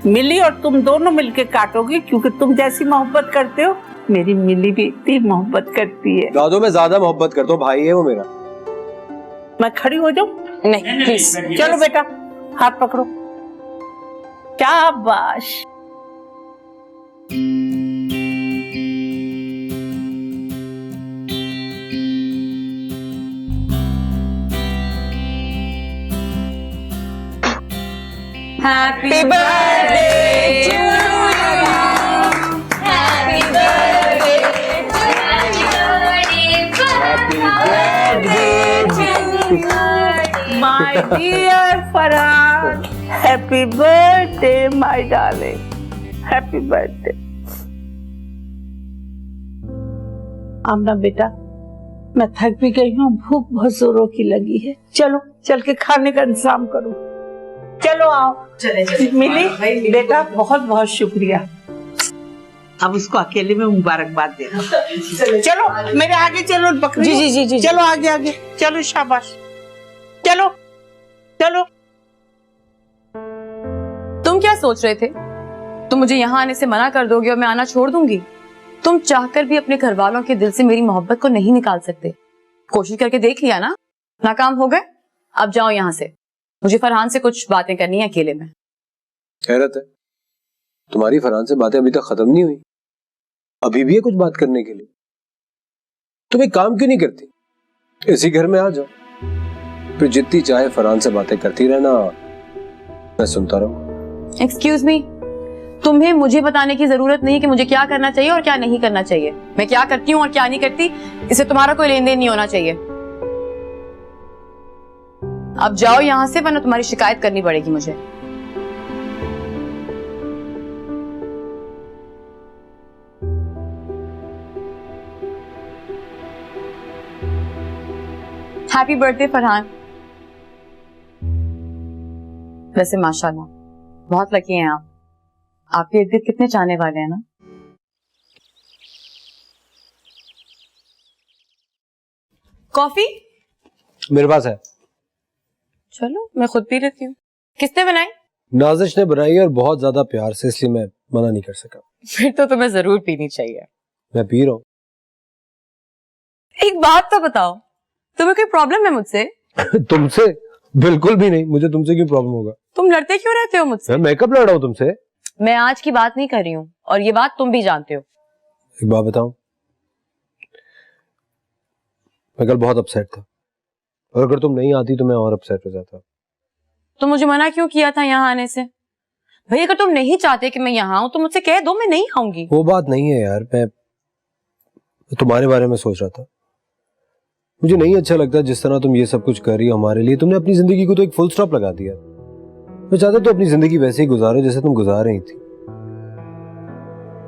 [SPEAKER 7] मिली और तुम दोनों मिलके काटोगे, क्योंकि तुम जैसी मोहब्बत करते हो मेरी मिली भी इतनी मोहब्बत करती है।
[SPEAKER 6] दादो मैं ज्यादा मोहब्बत करता हूँ, भाई है वो मेरा।
[SPEAKER 7] मैं खड़ी हो जाऊं?
[SPEAKER 3] नहीं प्लीज।
[SPEAKER 7] चलो बेटा, हाथ पकड़ो। शाबाश।
[SPEAKER 3] Happy birthday to you. Happy birthday. Happy birthday to you.
[SPEAKER 7] My dear Farhan, happy birthday my darling. Happy birthday. आमना बेटा, मैं थक भी गई हूँ, भूख बहुत जोरों की लगी है। चलो चल के खाने का इंतजाम करो। चलो आओ। चले मिली बेटा, बहुत बहुत शुक्रिया। अब उसको अकेले में मुबारकबाद देना। चलो मेरे आगे चलो बकरी। जी। चलो आगे चलो, शाबाश। चलो चलो।
[SPEAKER 3] तुम क्या सोच रहे थे? तुम मुझे यहाँ आने से मना कर दोगे और मैं आना छोड़ दूंगी? तुम चाहकर भी अपने घर वालों के दिल से मेरी मोहब्बत को नहीं निकाल सकते। कोशिश करके देख लिया ना, नाकाम हो गए। अब जाओ यहाँ से, मुझे फरहान से कुछ बातें करनी है अकेले में।
[SPEAKER 6] हैरत है, तुम्हारी फरहान से बातें अभी तक खत्म नहीं हुई। अभी भी है कुछ बात करने के लिए? तुम एक काम क्यों नहीं करती, इसी घर में आ जाओ, फिर जितनी चाहे फरहान से बातें करती रहना, मैं सुनता रहूं।
[SPEAKER 3] एक्सक्यूज मी, तुम्हें मुझे बताने की जरूरत नहीं कि मुझे क्या करना चाहिए और क्या नहीं करना चाहिए। मैं क्या करती हूँ और क्या नहीं करती, इससे तुम्हारा कोई लेन देन नहीं होना चाहिए। अब जाओ यहाँ से, वरना तुम्हारी शिकायत करनी पड़ेगी मुझे। Happy birthday Farhan. वैसे माशाल्लाह बहुत लकी हैं आप, आपके इर्द गिर्द कितने चाहने वाले हैं ना। कॉफी
[SPEAKER 6] मेरे पास है।
[SPEAKER 3] चलो मैं खुद पी लेती हूँ। किसने बनाई?
[SPEAKER 6] नाजिश ने बनाई और बहुत ज्यादा प्यार से, इसलिए मैं मना नहीं कर सका।
[SPEAKER 3] फिर तो तुम्हें जरूर पीनी चाहिए।
[SPEAKER 6] मैं पी रहा हूँ।
[SPEAKER 3] एक बात तो बताओ, तुम्हें कोई प्रॉब्लम है मुझसे?
[SPEAKER 6] तुमसे? बिल्कुल भी नहीं, मुझे तुमसे क्यों प्रॉब्लम होगा?
[SPEAKER 3] तुम लड़ते क्यों रहते हो मुझसे?
[SPEAKER 6] मैं कब लड़ रहा हूँ तुमसे?
[SPEAKER 3] मैं आज की बात नहीं कर रही हूँ, और ये बात तुम भी जानते हो।
[SPEAKER 6] एक बात बताऊं, मैं कल बहुत अपसेट था, और अगर तुम नहीं आती तो मैं और अपसेट हो जाता।
[SPEAKER 3] तो मुझे मना क्यों किया था यहाँ आने से? भाई अगर तुम नहीं चाहते कि मैं यहाँ आऊँ तो मुझसे कह दो, मैं नहीं आऊंगी।
[SPEAKER 6] वो बात नहीं है यार, मैं तुम्हारे बारे में सोच रहा था। मुझे नहीं अच्छा लगता जिस तरह तुम ये सब कुछ कर रही हो हमारे लिए। तुमने अपनी जिंदगी को तो एक फुल स्टॉप लगा दिया। मैं चाहता तो अपनी जिंदगी वैसे ही गुजारो जैसे तुम गुजार रही थी।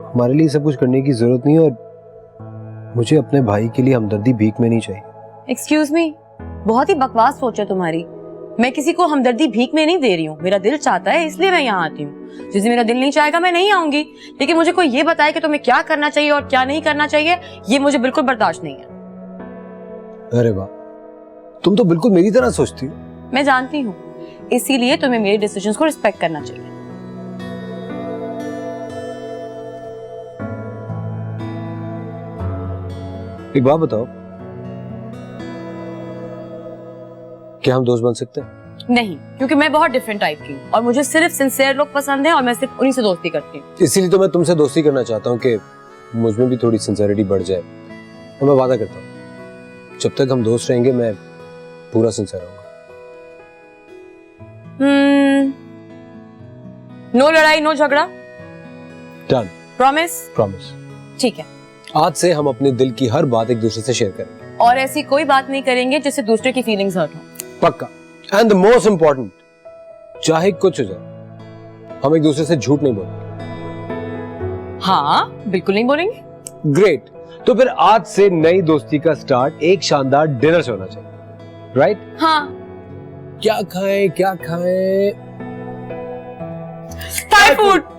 [SPEAKER 6] हमारे लिए सब कुछ करने की जरूरत नहीं है, और मुझे अपने भाई के लिए हमदर्दी भीख में नहीं चाहिए।
[SPEAKER 3] एक्सक्यूज मी, बहुत ही बकवास सोच है तुम्हारी। मैं किसी को हमदर्दी भीख में नहीं दे रही हूँ, मेरा दिल चाहता है इसलिए मैं यहाँ आती हूँ। जिस दिन मेरा दिल नहीं चाहेगा मैं नहीं आऊंगी, लेकिन मुझे कोई ये बताए कि तुम्हें क्या करना चाहिए और क्या नहीं करना चाहिए, ये मुझे बिल्कुल बर्दाश्त नहीं है।
[SPEAKER 6] अरे वाह, तुम तो बिल्कुल मेरी तरह सोचती हो।
[SPEAKER 3] मैं जानती हूँ, इसीलिए तुम्हें मेरे डिसीजंस को रिस्पेक्ट करना चाहिए।
[SPEAKER 6] एक बात बताओ, क्या हम दोस्त बन सकते हैं?
[SPEAKER 3] नहीं, क्योंकि मैं बहुत डिफरेंट टाइप की हूँ और मुझे सिर्फ सिंसियर लोग पसंद हैं और मैं सिर्फ उन्हीं से दोस्ती करती हूँ।
[SPEAKER 6] इसीलिए तो मैं तुमसे दोस्ती करना चाहता हूँ कि मुझ में भी थोड़ी सिंसियरिटी बढ़ जाए। और मैं वादा करता हूँ जब तक हम दोस्त रहेंगे मैं पूरा सिंसियर रहूंगा।
[SPEAKER 3] नो लड़ाई, नो झगड़ा।
[SPEAKER 6] डन।
[SPEAKER 3] प्रॉमिस?
[SPEAKER 6] प्रॉमिस।
[SPEAKER 3] ठीक है,
[SPEAKER 6] आज से हम अपने दिल की हर बात एक दूसरे से शेयर करेंगे,
[SPEAKER 3] और ऐसी कोई बात नहीं करेंगे जिससे दूसरे की फीलिंग्स हर्ट हो।
[SPEAKER 6] पक्का। एंड द मोस्ट इंपॉर्टेंट, चाहे कुछ हो जाए हम एक दूसरे से झूठ नहीं बोलेंगे।
[SPEAKER 3] हाँ बिल्कुल नहीं बोलेंगे।
[SPEAKER 6] ग्रेट, तो फिर आज से नई दोस्ती का स्टार्ट एक शानदार डिनर से होना चाहिए, राइट?
[SPEAKER 3] हाँ।
[SPEAKER 6] क्या खाएं क्या खाएं?
[SPEAKER 3] Thai food.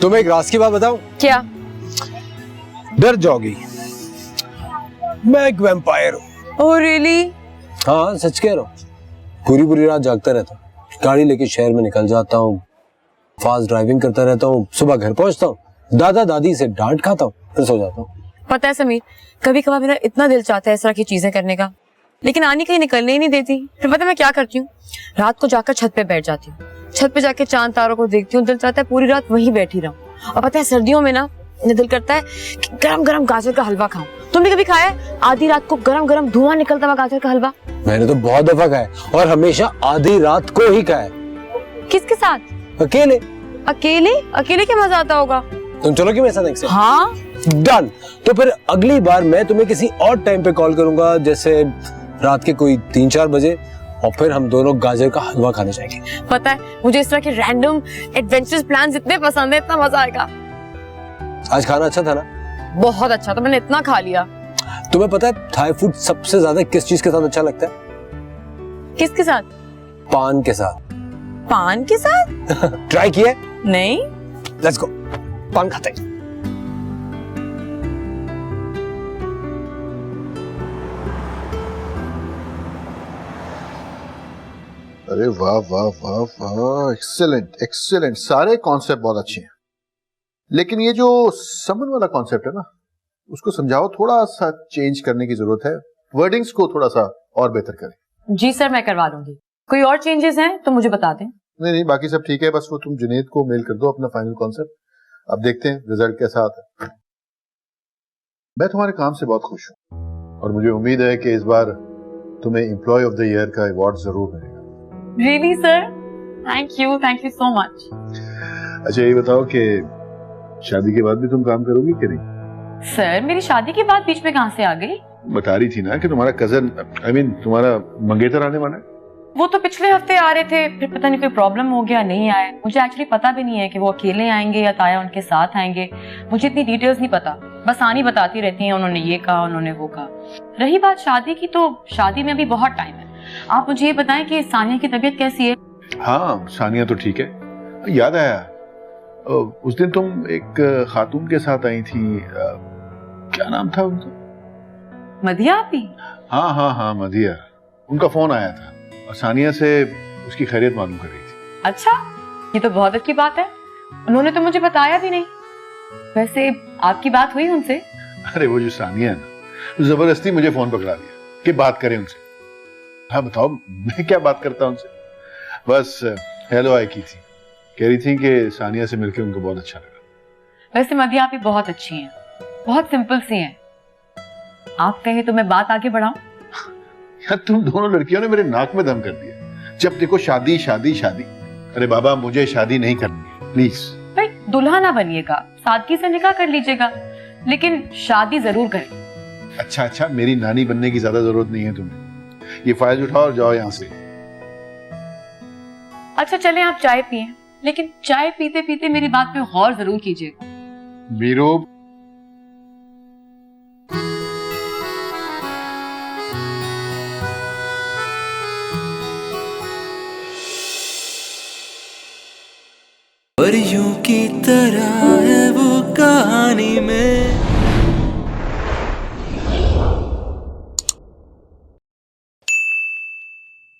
[SPEAKER 6] तुम्हें एक राज की बात बताऊं?
[SPEAKER 3] क्या?
[SPEAKER 6] डर जाओगी, मैं एक वैम्पायर हूँ।
[SPEAKER 3] Oh really?
[SPEAKER 6] हाँ सच कह रहा हूँ। पूरी पूरी रात जागता रहता हूँ, गाड़ी लेके शहर में निकल जाता हूँ, फास्ट ड्राइविंग करता रहता हूँ, सुबह घर पहुंचता हूँ, दादा दादी से डांट खाता हूँ, फिर सो जाता हूँ।
[SPEAKER 3] पता है समीर, कभी कभार मेरा इतना दिल चाहता है इस तरह की चीजें करने का, लेकिन आनी कहीं निकलने ही नहीं देती। फिर पता है मैं क्या करती हूँ? रात को जाकर छत पे बैठ जाती हूँ, छत पे जाके चांद तारों को देखती हूँ। दिल चाहता है पूरी रात वहीं बैठी रहूं। और पता है सर्दियों में ना दिल करता है कि गरम गरम गाजर का हलवा खाऊं। तुमने कभी खाया है आधी रात को गरम गरम धुआं निकलता हुआ गाजर का हलवा?
[SPEAKER 6] मैंने तो बहुत दफा खाया, और हमेशा आधी रात को ही खाया।
[SPEAKER 3] किसके साथ?
[SPEAKER 6] अकेले।
[SPEAKER 3] अकेले? अकेले क्या मजा आता होगा?
[SPEAKER 6] तुम चलोगी मेरे साथ एक से?
[SPEAKER 3] हाँ
[SPEAKER 6] डन। तो फिर अगली बार मैं तुम्हें किसी और टाइम पे कॉल करूंगा, जैसे रात के कोई 3-4 बजे, और फिर हम दोनों गाजर का हलवा खाने जाएंगे।
[SPEAKER 3] पता है मुझे इस तरह के रैंडम एडवेंचरस प्लान इतने पसंद है, इतना मजा आएगा।
[SPEAKER 6] आज खाना अच्छा था ना?
[SPEAKER 3] बहुत अच्छा था, मैंने इतना खा लिया।
[SPEAKER 6] तुम्हें पता है थाई फूड सबसे ज्यादा किस चीज के साथ अच्छा लगता है?
[SPEAKER 3] किसके साथ?
[SPEAKER 6] पान के साथ।
[SPEAKER 3] पान के साथ?
[SPEAKER 6] ट्राई किया?
[SPEAKER 3] नहीं।
[SPEAKER 6] लेट्स गो, पान खाते हैं।
[SPEAKER 9] अरे वाह वाह वाह वाह, एक्सीलेंट एक्सीलेंट, सारे कॉन्सेप्ट बहुत अच्छे हैं, लेकिन ये जो समन वाला कॉन्सेप्ट है ना, उसको समझाओ, थोड़ा सा चेंज करने की जरूरत है, वर्डिंग्स को थोड़ा सा और बेहतर करें।
[SPEAKER 3] जी सर, मैं करवा दूंगी। कोई और चेंजेस हैं तो मुझे बता दें।
[SPEAKER 9] नहीं नहीं, बाकी सब ठीक है, बस वो तुम जुनेद को मेल कर दो अपना फाइनल कॉन्सेप्ट, अब देखते हैं रिजल्ट कैसा आता है। मैं तुम्हारे काम से बहुत खुश हूँ और मुझे उम्मीद है कि इस बार तुम्हें एम्प्लॉय ऑफ द ईयर का अवार्ड जरूर मिलेगा।
[SPEAKER 3] Really sir? Thank you so much.
[SPEAKER 9] अच्छा ये बताओ कि शादी के बाद भी तुम काम करोगी कि नहीं?
[SPEAKER 3] सर, मेरी शादी की बात बीच में कहाँ से आ गई?
[SPEAKER 9] बता रही थी ना कि तुम्हारा कजन तुम्हारा मंगेतर आने वाला है।
[SPEAKER 3] वो तो पिछले हफ्ते आ रहे थे, फिर पता नहीं कोई प्रॉब्लम हो गया, नहीं आए। मुझे एक्चुअली पता भी नहीं है कि वो अकेले आएंगे या ताया उनके साथ आएंगे, मुझे इतनी डिटेल्स नहीं पता, बस आनी बताती रहती हैं, उन्होंने ये कहा, उन्होंने वो कहा। रही बात शादी की, तो शादी में अभी बहुत टाइम है। आप मुझे ये बताएं कि सानिया की तबीयत कैसी है?
[SPEAKER 9] हाँ, सानिया तो ठीक है। याद आया, उस दिन तुम एक खातून के साथ आई थी, क्या नाम था उनका?
[SPEAKER 3] मदिया आपी?
[SPEAKER 9] हाँ हाँ हाँ, मदिया। उनका फोन आया था और सानिया से उसकी खैरियत मालूम कर रही थी।
[SPEAKER 3] अच्छा, ये तो बहुत अच्छी बात है। उन्होंने तो मुझे बताया भी नहीं। वैसे आपकी बात हुई उनसे?
[SPEAKER 9] अरे वो जो सानिया है ना, जबरदस्ती मुझे फोन पकड़ा दिया कि बात करें उनसे। हाँ बताओ, मैं क्या बात करता उनसे, बस हेलो आई की थी, कह रही थी कि सानिया से मिलकर उनको बहुत अच्छा लगा।
[SPEAKER 3] वैसे मदिया आपी बहुत अच्छी हैं, बहुत सिंपल सी हैं। आप कहें तो मैं बात आगे बढ़ाऊं?
[SPEAKER 9] यार तुम दोनों लड़कियों ने मेरे नाक में दम कर दिया, जब देखो शादी शादी शादी। अरे बाबा, मुझे शादी नहीं करनी है, प्लीज।
[SPEAKER 3] भाई, दुल्हा ना बनिएगा, सादगी से निकाह कर लीजिएगा, लेकिन शादी जरूर करें।
[SPEAKER 9] अच्छा अच्छा, मेरी नानी बनने की ज्यादा जरूरत नहीं है तुम्हें। ये फाइल उठाओ और जाओ यहाँ से।
[SPEAKER 3] अच्छा चलें, आप चाय पिए, लेकिन चाय पीते पीते मेरी बात पे गौर जरूर कीजिएगा।
[SPEAKER 9] बीरो,
[SPEAKER 1] परियों की तरह है वो कहानी में